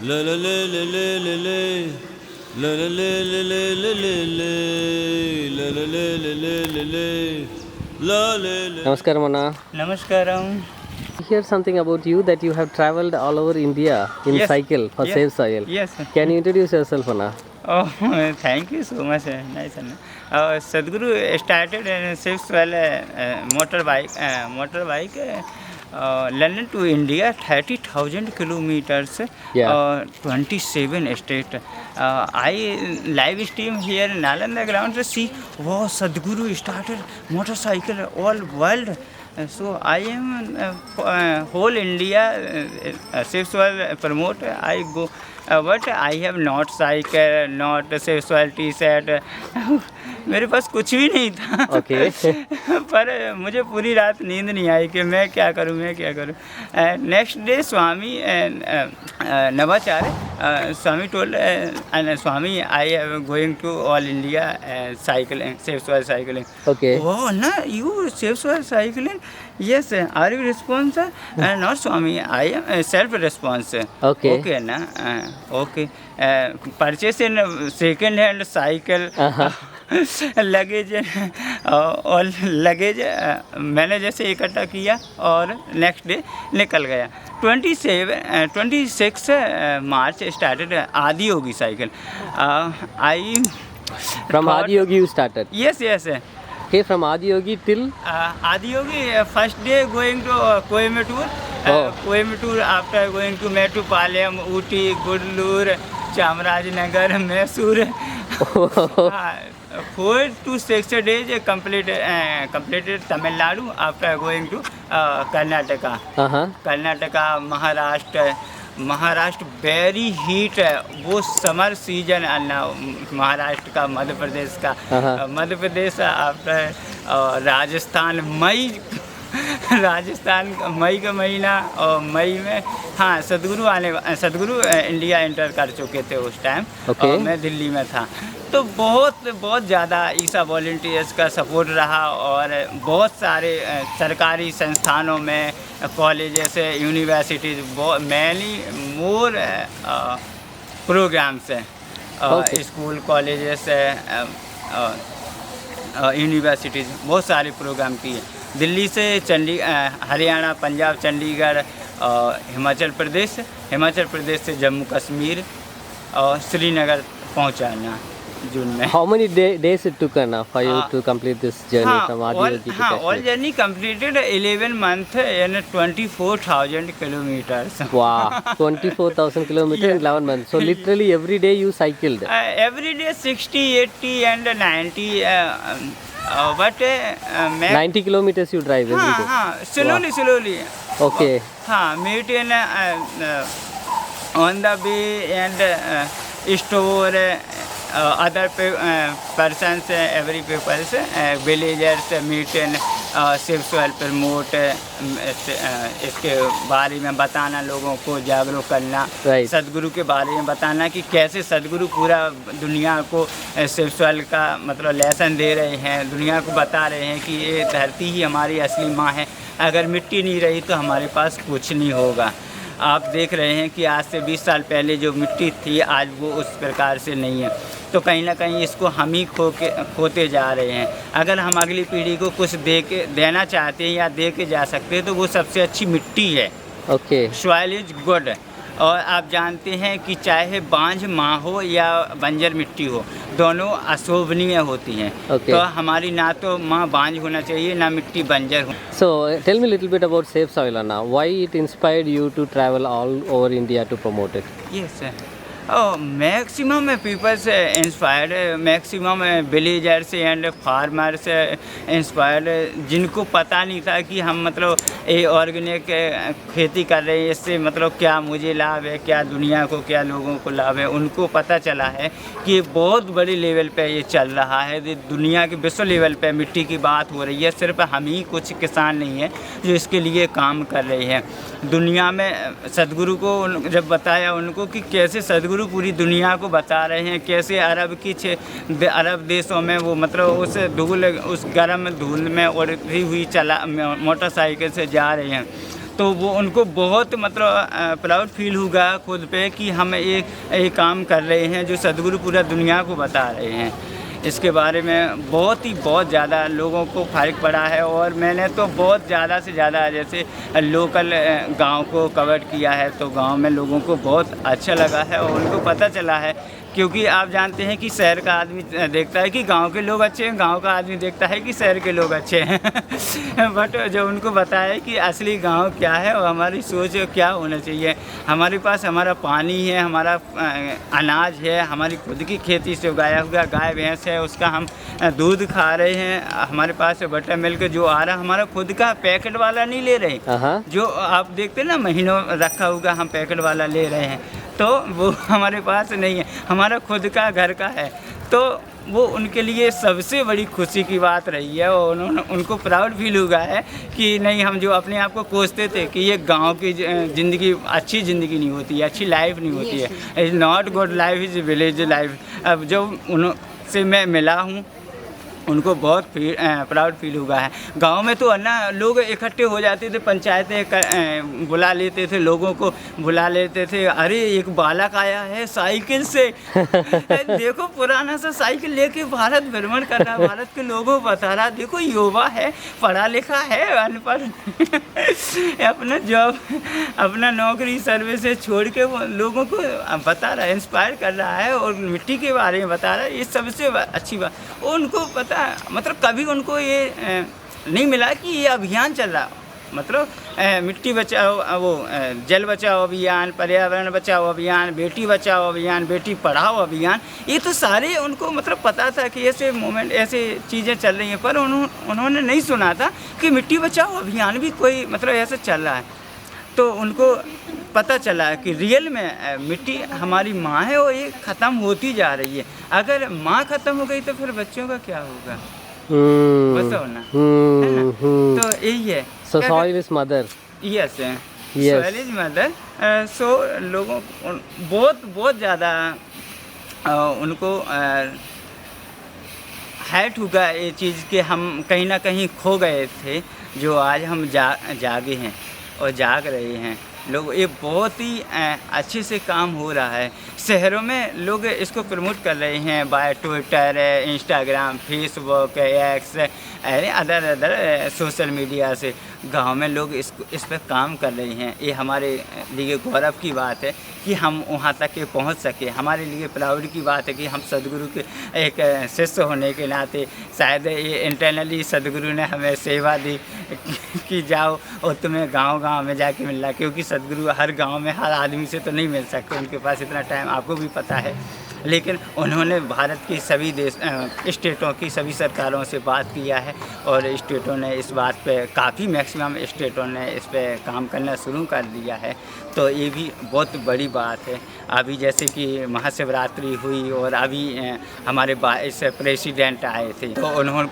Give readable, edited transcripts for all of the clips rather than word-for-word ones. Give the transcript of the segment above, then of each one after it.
La la la la la la la. La la la la la la la la. La la la la la la la. La la la. Namaskaram, Anna. Namaskaram. I hear something about you that you have traveled all over India in Yes. cycle for Yes. Save Soil. Yes. Can you introduce yourself, Anna? Oh, thank you so much. Nice. Sadhguru started Save Soil motorbike. London to India, 30,000 kilometers, Yeah. 27 states. I live stream here in Nalanda ground to see, wow, Sadhguru started motorcycle all world. So I am whole India Save Soil promote. I go, but I have not cycle, not Save Soil T-shirt. मेरे पास कुछ भी नहीं था. Okay. पर मुझे पूरी रात नींद नहीं आई कि मैं क्या करूं. Next day Swami Navacharya Swami told Swami I am going to all India cycling, save soil cycling. Okay. Oh, no, you safe soil cycling? Yes, are you responsible? Not Swami, I am self-response. Okay. Okay, na? Okay. Purchase in second hand cycle. Luggage और luggage मैंने जैसे इकट्ठा किया और next day निकल गया. 26 March started Adi Yogi cycle. I From Adiyogi you started. Yes. Okay, from Adiyogi till? Adiyogi, first day going to Coimbatore. Coimbatore, after going to Mettupalayam, Ooty, Gudalur, Chamarajanagar, Mysore. 4 to 6 days completed Tamil Nadu after going to Karnataka. Karnataka, Maharashtra very heat है. वो summer season Maharashtra का, मध्य प्रदेश का, Madhya Pradesh after Rajasthan मई का महीना. और मई में हाँ सदगुरु इंडिया एंटर कर चुके थे उस टाइम. Okay. और मैं दिल्ली में था. तो बहुत ज़्यादा ईसा वॉलंटियर्स का सपोर्ट रहा और बहुत सारे सरकारी संस्थानों में, colleges, universities, many more programmes हैं. Okay. स्कूल, कॉलेजेस, यूनिवर्सिटीज़, बहुत सारे प्रोग्राम किए. दिल्ली से हरियाणा, पंजाब, चंडीगढ़, हिमाचल प्रदेश से जम्मू कश्मीर और श्रीनगर पहुंचाना जून में. How many days it took, Anna, for you to complete this journey from Adiyogi to Kashmir? All journey completed 11 months and 24,000 kilometers. Wow, 24,000 kilometers in 11 months. So literally every day you cycled. Every day 60, 80 and 90. But 90 kilometers you drive every day. Slowly. Okay. Meet in on the way and store other persons, every people, villagers meet in safe soil promote, इसके बारे में बताना, लोगों को जागरूक करना. सदगुरु के बारे में बताना कि कैसे सदगुरु पूरा दुनिया को सेफ सॉइल का मतलब लेसन दे रहे हैं, दुनिया को बता रहे हैं कि ये धरती ही हमारी असली माँ है. अगर मिट्टी नहीं रही तो हमारे पास कुछ नहीं होगा. आप देख रहे हैं कि आज से 20 साल पहले जो मिट्टी थी आज वो उस प्रकार से नहीं है. तो कहीं ना कहीं इसको हम ही खोते जा रहे हैं. अगर हम अगली पीढ़ी को कुछ देना चाहते हैं या दे के जा सकते हैं तो वो सबसे अच्छी मिट्टी है. ओके. Soil is good. और आप जानते हैं कि चाहे बांझ माँ हो या बंजर मिट्टी हो, दोनों अशोभनीय होती हैं. तो हमारी ना तो माँ बांझ होना चाहिए ना मिट्टी बंजर हो. So tell me a little bit about Save Soil, Anna. Why it inspired you to travel all over India to promote it? Yes, sir. Maximum people's inspired, maximum villagers and farmers inspired, जिनको पता नहीं था कि हम मतलब ये organic खेती कर रहे हैं, इससे मतलब क्या मुझे लाभ है, क्या दुनिया को, क्या लोगों को लाभ है. उनको पता चला है कि बहुत बड़ी लेवल पे ये चल रहा है. दुनिया के विश्व लेवल पे मिट्टी की बात हो रही है. सिर्फ हम ही कुछ किसान नहीं हैं जो इसके लिए काम कर रहे हैं. दुनिया में सदगुरु को जब बताया उनको कि कैसे सदगुरु पूरी दुनिया को बता रहे हैं, कैसे अरब देशों में वो मतलब उस गर्म धूल में उड़ती हुई मोटरसाइकिल से जा रहे हैं. तो वो उनको बहुत मतलब प्राउड फील होगा खुद पे कि हम एक काम कर रहे हैं जो सदगुरु पूरा दुनिया को बता रहे हैं। इसके बारे में बहुत ज़्यादा लोगों को फ़र्क पड़ा है और मैंने तो बहुत ज़्यादा से ज़्यादा जैसे लोकल गांव को कवर किया है, तो गांव में लोगों को बहुत अच्छा लगा है और उनको पता चला है, क्योंकि आप जानते हैं कि शहर का आदमी देखता है कि गांव के लोग अच्छे हैं, गांव का आदमी देखता है कि शहर के लोग अच्छे हैं बट जब उनको बताया कि असली गांव क्या है और हमारी सोच क्या होना चाहिए, हमारे पास हमारा पानी है, हमारा अनाज है, हमारी खुद की खेती से उगाया हुआ गाय भैंस है, उसका हम दूध खा रहे हैं, हमारे पास बटर मिल्क जो आ रहा हमारा खुद का, पैकेट वाला नहीं ले रहे, जो आप देखते हैं ना महीनों रखा हुआ हम पैकेट वाला ले रहे हैं, तो वो हमारे पास नहीं है, हमारा खुद का घर का है। तो वो उनके लिए सबसे बड़ी खुशी की बात रही है और उनको प्राउड फील हुआ है कि नहीं, हम जो अपने आप को कोसते थे कि ये गांव की ज़िंदगी अच्छी ज़िंदगी नहीं होती है, अच्छी लाइफ नहीं होती है, is not good life, is village life. अब जब उनसे मैं मिला हूँ उनको बहुत प्राउड फील हुआ है। गांव में तो ना लोग इकट्ठे हो जाते थे, पंचायतें बुला लेते थे, लोगों को बुला लेते थे, अरे एक बालक आया है साइकिल से देखो पुराना सा साइकिल लेके भारत भ्रमण कर रहा है, भारत के लोगों को बता रहा, देखो युवा है, पढ़ा लिखा है, अनपढ़ अपना जॉब अपना नौकरी सर्विस छोड़ के वो लोगों को बता रहा है, इंस्पायर कर रहा है और मिट्टी के बारे में बता रहा है। ये सबसे अच्छी बात उनको पता, मतलब कभी उनको ये नहीं मिला कि ये अभियान चल रहा, मतलब मिट्टी बचाओ, वो जल बचाओ अभियान, पर्यावरण बचाओ अभियान, बेटी बचाओ अभियान, बेटी पढ़ाओ अभियान, ये तो सारे उनको मतलब पता था कि ऐसे मोमेंट ऐसे चीज़ें चल रही हैं, पर उन्होंने नहीं सुना था कि मिट्टी बचाओ अभियान भी कोई मतलब ऐसे चल रहा है। तो उनको पता चला कि रियल में मिट्टी हमारी माँ है और ये ख़त्म होती जा रही है, अगर माँ ख़त्म हो गई तो फिर बच्चों का क्या होगा, बताओ ना, है ना? तो यही है। So soil is mother. Yes, Yes. soil is mother. So लोगों बहुत ज़्यादा उनको हैट होगा ये चीज़ कि हम कहीं ना कहीं खो गए थे, जो आज हम जागे हैं और जाग रहे हैं लोग। ये बहुत ही अच्छे से काम हो रहा है। शहरों में लोग इसको प्रमोट कर रहे हैं by Twitter, Instagram, Facebook, X, other social media से। गांव में लोग इस पर काम कर रहे हैं। ये हमारे लिए गौरव की बात है कि हम वहाँ तक के पहुँच सके। हमारे लिए प्राउड की बात है कि हम सदगुरु के एक शिष्य होने के नाते शायद ये इंटरनली सदगुरु ने हमें सेवा दी कि जाओ और तुम्हें गांव-गांव में जाके मिलना, क्योंकि सदगुरु हर गांव में हर आदमी से तो नहीं मिल सकते, उनके पास इतना टाइम आपको भी पता है। लेकिन उन्होंने भारत की सभी स्टेटों की सभी सरकारों से बात किया है और स्टेटों ने इस बात पे काफ़ी मैक्सिमम स्टेटों ने इस पे काम करना शुरू कर दिया है। तो ये भी बहुत बड़ी बात है। अभी जैसे कि महाशिवरात्रि हुई और अभी हमारे 22 प्रेसिडेंट आए थे, तो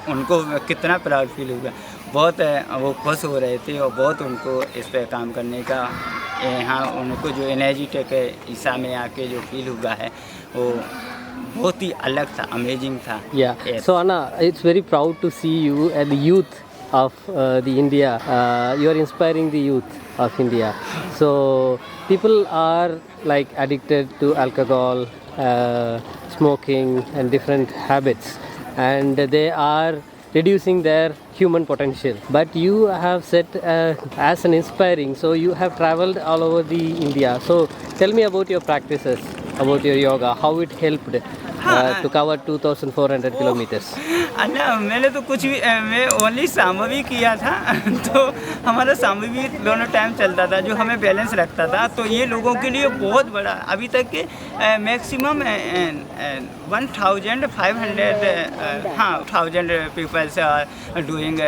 उनको कितना प्राउड फील हुआ, बहुत वो खुश हो रहे थे और बहुत उनको इस पे काम करने का यहाँ उनको जो एनर्जेटिक ईसा में आके जो फील हुआ है वो बहुत ही अलग था, अमेजिंग था। Yeah. So Anna, it's very proud to see you and the youth of the India. You are inspiring the youth of India. So people are like addicted to alcohol, smoking and different habits, and they are reducing their human potential. But you have set as an inspiring, so you have traveled all over the India. So tell me about your practices, about your yoga, how it helped to cover 2,400 kilometers. अन्ना मैंने तो कुछ भी मैं only Sambhavi किया था तो हमारा सांभवी दोनों टाइम चलता था जो हमें बैलेंस रखता था। तो ये लोगों के लिए बहुत बड़ा अभी तक के maximum 1,500 peoples are doing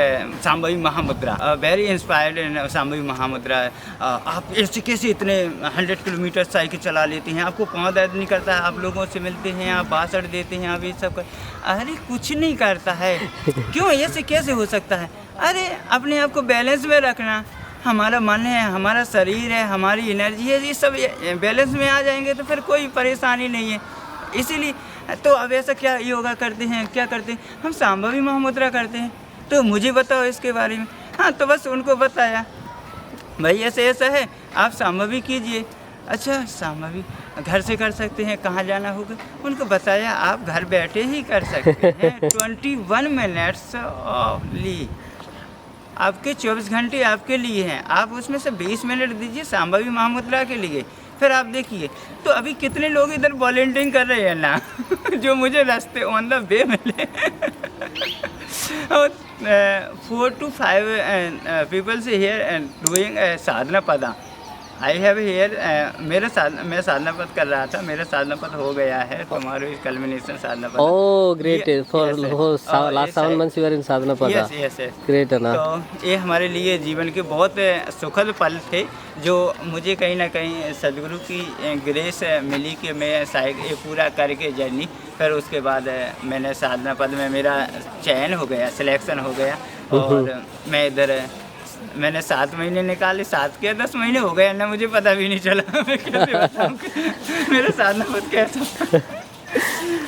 Shambhavi Mahamudra, very inspired in Shambhavi Mahamudra. आप ऐसे कैसे इतने 100 किलोमीटर साइकिल चला लेते हैं, आपको पाँव दर्द नहीं करता है, आप लोगों से मिलते हैं, आप भाषण देते हैं, आप ये सब कर, अरे कुछ नहीं करता है। क्यों ऐसे कैसे हो सकता है? अरे अपने आप को बैलेंस में रखना, हमारा मन है, हमारा शरीर है, हमारी एनर्जी है, ये सब बैलेंस में आ जाएंगे तो फिर कोई परेशानी नहीं है। इसीलिए तो अब ऐसा क्या योगा करते हैं, क्या करते हैं, हम सांभवी महामुद्रा करते हैं। तो मुझे बताओ इसके बारे में। हाँ, तो बस उनको बताया भाई ऐसे ऐसा है, आप संभवी कीजिए। अच्छा संभवी घर से कर सकते हैं, कहाँ जाना होगा? उनको बताया आप घर बैठे ही कर सकते हैं। 21 मिनट्स ओनली, आपके 24 घंटे आपके लिए हैं, आप उसमें से 20 मिनट दीजिए संभवी महमूदुल्लाह के लिए, फिर आप देखिए। तो अभी कितने लोग इधर वॉलंटियरिंग कर रहे हैं ना जो मुझे रास्ते ऑन द वे मिले और 4 to 5 people से here doing साधना पदा। आई हैव हेयर मैं साधना पद कर रहा था, मेरा साधना पद हो गया है, तुम्हारे कल्मिनेशन साधना पद। Oh, great. For last 7 months you were in sadhana pada. Yes yes. Great, Anna. तो ये हमारे लिए जीवन के बहुत सुखद पल थे, जो मुझे कहीं ना कहीं सदगुरु की ग्रेस मिली कि मैं ये पूरा करके जर्नी, फिर उसके बाद मैंने साधना पद में मेरा चयन हो गया, सिलेक्शन हो गया, और मैं इधर मैंने 7 महीने निकाले, 7 के 10 महीने हो गए ना, मुझे पता भी नहीं चला मैं कैसे बताऊं कि मेरा साधना पद कैसा।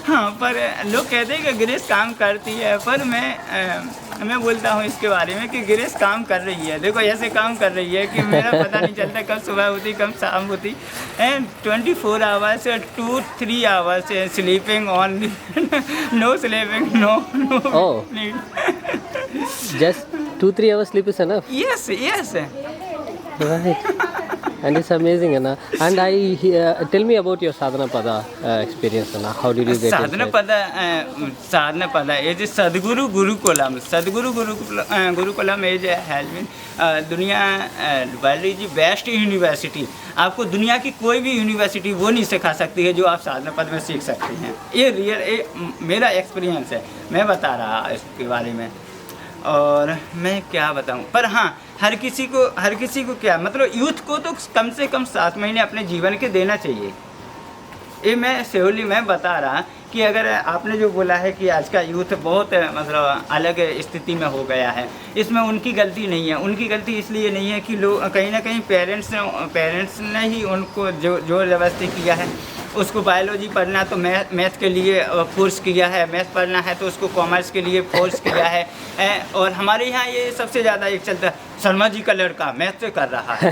हाँ, पर लोग कहते हैं कि ग्रेस काम करती है, पर मैं बोलता हूँ इसके बारे में कि ग्रेस काम कर रही है। देखो ऐसे काम कर रही है कि मेरा पता नहीं चलता कब सुबह होती कब शाम होती। And 24 hours 2-3 hours sleeping on, no sleeping, no need. Just 2-3 hours sleep is enough. Yes, yes. Right. And it's amazing, Anna. And tell me about your sadhana pada experience, Anna. How did you get साधना पदा as सदगुरु गुरुकुलम, सदगुरु Gurukulam as has been दुनिया world is best university. आपको दुनिया की कोई भी university वो नहीं सिखा सकती है जो आप साधना पद में सीख सकते हैं। ये मेरा एक्सपीरियंस है, मैं बता रहा इसके बारे में। और मैं क्या बताऊं, पर हाँ, हर किसी को क्या मतलब, यूथ को तो कम से कम 7 महीने अपने जीवन के देना चाहिए। ये मैं बता रहा कि अगर आपने जो बोला है कि आज का यूथ बहुत मतलब अलग स्थिति में हो गया है, इसमें उनकी गलती नहीं है। उनकी गलती इसलिए नहीं है कि लोग कहीं ना कहीं पेरेंट्स ने ही उनको जोर ज़बरदस्ती किया है। उसको बायोलॉजी पढ़ना तो मैथ के लिए फोर्स किया है, मैथ पढ़ना है तो उसको कॉमर्स के लिए फोर्स किया है। और हमारे यहाँ ये सबसे ज़्यादा एक चलता है, शर्मा जी का लड़का मैथ से कर रहा है,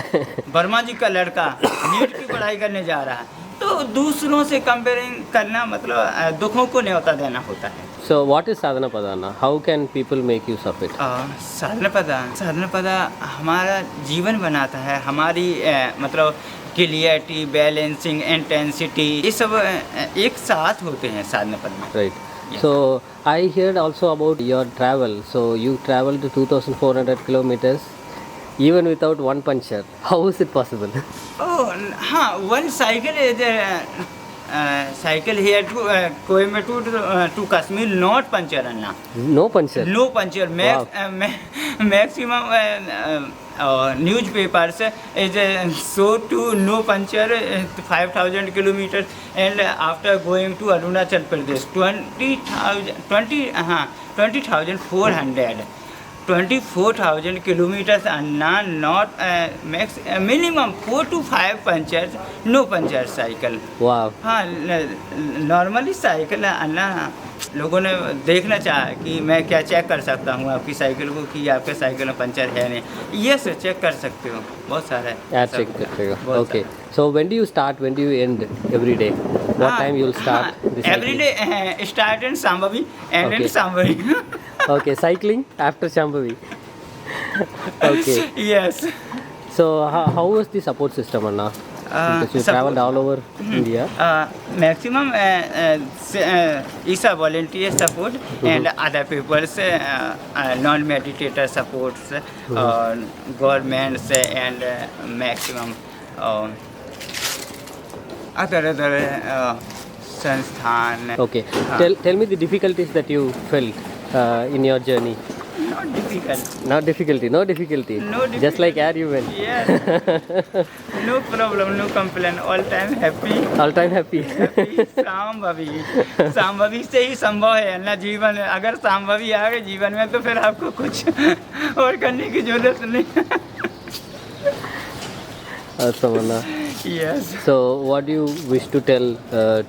वर्मा जी का लड़का नीट की पढ़ाई करने जा रहा है। तो दूसरों से कंपेयरिंग करना मतलब दुखों को न्योता देना होता है। So what is sadhana pada, Anna? How can people make use of it? साधना पदा हमारा जीवन बनाता है, हमारी मतलब क्लियरिटी, बैलेंसिंग, इंटेंसिटी, ये सब एक साथ होते हैं साधना पद में। Right. So I heard also about your travel. So you traveled to 2,400 kilometers even without one puncture. How is it possible? हाँ, one cycle is cycle here to Coimbatore to Kashmir, not puncture, Anna. No puncture? No puncture. Maximum newspapers is so to no puncture 5,000 kilometers, and after going to Arunachal Pradesh 24,000 kilometers, and not minimum 4 to 5 punctures, no puncture cycle. Wow. हाँ, normally cycle अन्ना लोगों ने देखना चाहा कि मैं क्या check कर सकता हूँ आपकी साइकिल को कि आपके साइकिल में पंचर है नहीं। ये से चेक कर सकते हो, बहुत सारा है। चेक करते हो। Okay. So when do you start? When do you end every day? What time you will start? Every day start in Shambhavi and in Shambhavi. Okay, cycling after Shambhavi. Okay. Yes. So how was the support system, Anna? Because you traveled all over India. Maximum ISA volunteer support and other people's non-meditator supports, governments and maximum other sansthan. Okay. Tell me the difficulties that you felt in your journey. Not difficult. Not difficulty. No difficulty. Just like air you went. Yes. No problem, no complaint. All time happy. All time happy. Shambhavi से ही संभव है ना जीवन। अगर संभवी आ गए जीवन में तो फिर आपको कुछ और करने की जरूरत नहीं। Awesome, Anna. Yes. So what do you wish to tell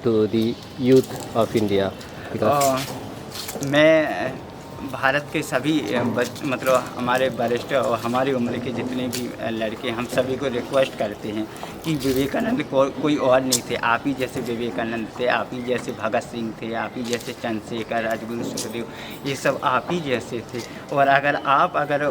to the youth of India? Because मैं भारत के सभी मतलब हमारे वरिष्ठ और हमारी उम्र के जितने भी लड़के, हम सभी को रिक्वेस्ट करते हैं कि विवेकानंद कोई और नहीं थे, आप ही जैसे विवेकानंद थे, आप ही जैसे भगत सिंह थे, आप ही जैसे चंद्रशेखर, राजगुरु, सुखदेव, ये सब आप ही जैसे थे। और अगर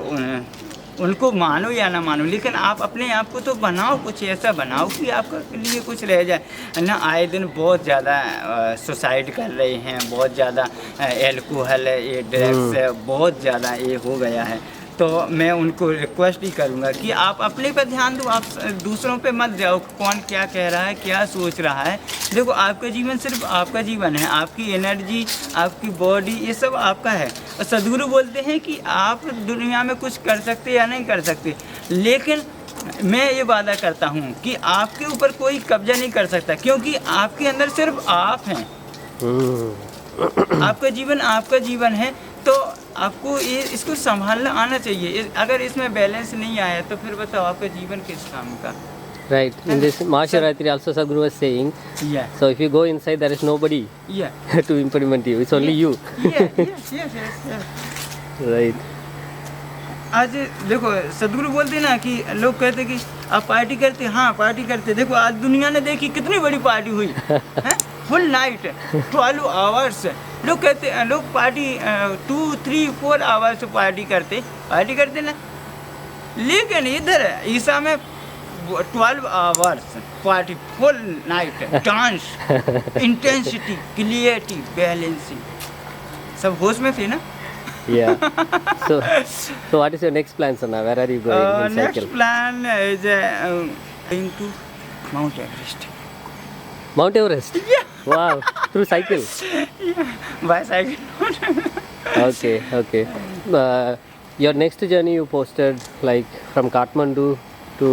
उनको मानो या ना मानो, लेकिन आप अपने आप को तो बनाओ, कुछ ऐसा बनाओ कि आपके लिए कुछ रह जाए ना। आए दिन बहुत ज़्यादा सुसाइड कर रहे हैं, बहुत ज़्यादा एल्कोहल, ये ड्रग्स, बहुत ज़्यादा ये हो गया है। तो मैं उनको रिक्वेस्ट ही करूँगा कि आप अपने पर ध्यान दो, आप दूसरों पे मत जाओ, कौन क्या कह रहा है, क्या सोच रहा है। देखो, आपका जीवन सिर्फ आपका जीवन है, आपकी एनर्जी, आपकी बॉडी, ये सब आपका है। और सदगुरु बोलते हैं कि आप दुनिया में कुछ कर सकते या नहीं कर सकते, लेकिन मैं ये वादा करता हूँ कि आपके ऊपर कोई कब्जा नहीं कर सकता, क्योंकि आपके अंदर सिर्फ आप हैं। आपका जीवन है, तो आपको ये इसको संभालना आना चाहिए। अगर इसमें बैलेंस नहीं आया तो फिर बताओ आपका जीवन किस काम का। Right. In this Mahashivratri also Sadhguru was saying, Yeah. so if you go inside, there is nobody Yeah. to implement you. It's only you. Yes. Right. आज देखो, सदगुरु बोलते ना कि लोग कहते कि आप पार्टी करते, हाँ पार्टी करते। देखो, आज दुनिया ने देखी कितनी बड़ी पार्टी हुई है, फुल नाइट 12 आवर्स। लोग कहते हैं, लोग पार्टी 2, 3, 4 आवर्स पार्टी करते ना, लेकिन इधर ईसा में 12 hours party, full night, dance, intensity, clarity, balancing, सब होश में थे ना। Yeah. So what is your next plan, Sanna? Where are you going in cycle? Next plan is going to Mount Everest. Mount Everest? Yeah. Wow. Through cycle? Yeah. By cycle. Okay. Your next journey you posted like from Kathmandu to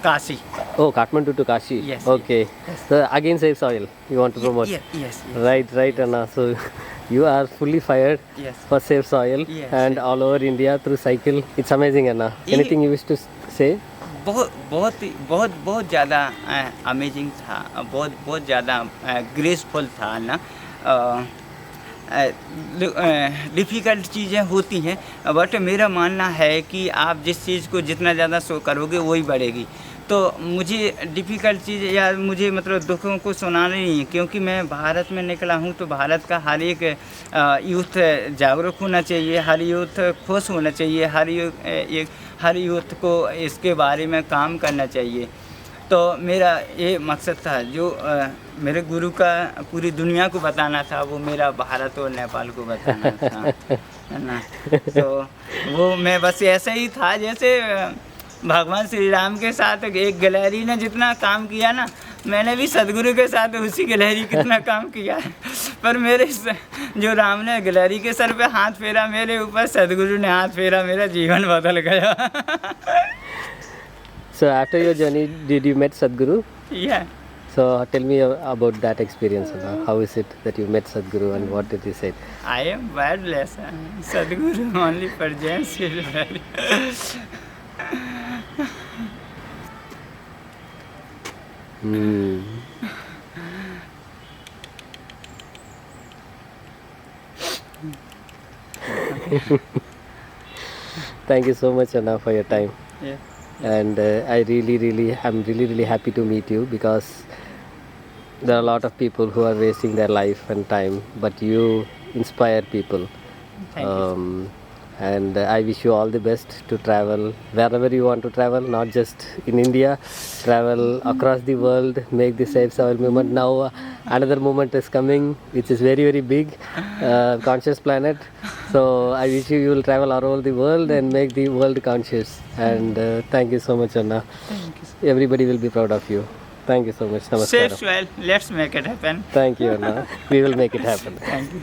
Kashi. Oh, Kathmandu to Kashi. Yes. Okay. So again save soil. You want to promote? Yes. Right, Anna. So you are fully fired Yes. for Save Soil Yes. and all over India through cycle. It's amazing, Anna. Anything you wish to say? बहुत ज़्यादा amazing था, बहुत ज़्यादा graceful था ना। Difficult चीज़ें होती हैं, बट मेरा मानना है कि आप जिस चीज़ को जितना ज़्यादा शो करोगे वही बढ़ेगी। तो मुझे डिफ़िकल्ट चीज़ या मुझे मतलब दुखों को सुनाना नहीं है, क्योंकि मैं भारत में निकला हूँ, तो भारत का हर एक यूथ जागरूक होना चाहिए, हर यूथ खुश होना चाहिए, हर यूथ को इसके बारे में काम करना चाहिए। तो मेरा ये मकसद था, जो मेरे गुरु का पूरी दुनिया को बताना था, वो मेरा भारत और नेपाल को बताना था, है ना। तो वो मैं बस ऐसा ही था, जैसे भगवान श्री राम के साथ एक गिलहरी ने जितना काम किया ना, मैंने भी सदगुरु के साथ उसी गिलहरी कितना काम किया है। पर मेरे जो राम ने गिलहरी के सर पे हाथ फेरा, मेरे ऊपर सदगुरु ने हाथ फेरा, मेरा जीवन बदल गया। So after your journey, did you met Sadhguru? Yeah. So tell me about that experience, Anna. How is it that you met Sadhguru and what did he say? I am wordless. Sadhguru only presence is very. Thank you so much, Anna, for your time. Yeah. And I'm really happy to meet you, because there are a lot of people who are wasting their life and time, but you inspire people. Thank you. And I wish you all the best to travel wherever you want to travel, not just in India, travel across the world, make the Save Soil movement. Now another movement is coming, which is very, very big, Conscious Planet. So I wish you will travel all over the world and make the world conscious. And thank you so much, Anna. Thank you. Everybody will be proud of you. Thank you so much. Namaskaram. Safe soil. Let's make it happen. Thank you, Anna. We will make it happen. Thank you.